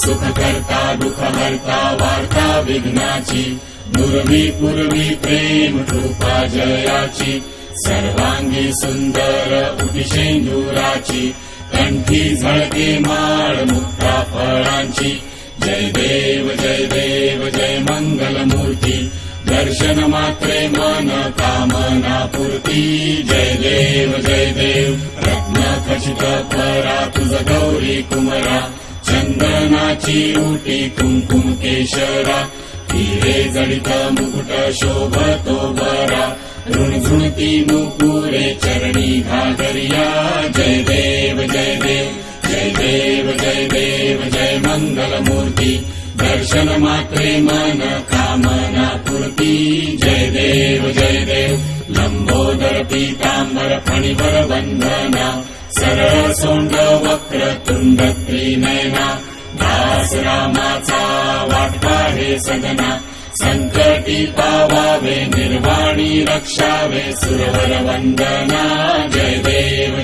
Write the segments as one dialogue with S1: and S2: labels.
S1: सुख करता दुःख हरता वार्ता विघ्नाची दुर्वी पूर्वी प्रेम कृपा जयाची सर्वांगी सुंदर उटिशेंदुराची कंठी झळके माळ मुक्ता फळांची जय देव जय मंगल मूर्ती दर्शन मात्रे मन कामना पूर्ती जय देव रत्न खचित परा तुझ गौरी कुमरा चंदनाची उटी कुंकुम केशरा हिरे जडित मुकुट शोभतो बरा झुणझुणती मुकुरे चरणी घागरिया जय देव जय मंगल मूर्ती दर्शन मात्रे मन कामना पूर्ती जय देव लंबोदर पीतांबर फणिवर वंदना सरळ सोंड वक्र तुंड त्रिनयना दास रामाचा वाटपा हे सदना संकटी पावावे निर्वाणी रक्षावे सुरवर वंदना जय देव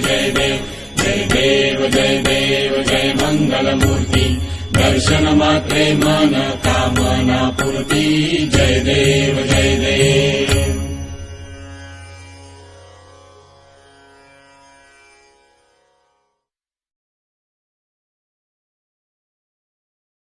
S1: जय मंगल मूर्ती दर्शन मात्रे मन कामना पूर्ती जय देव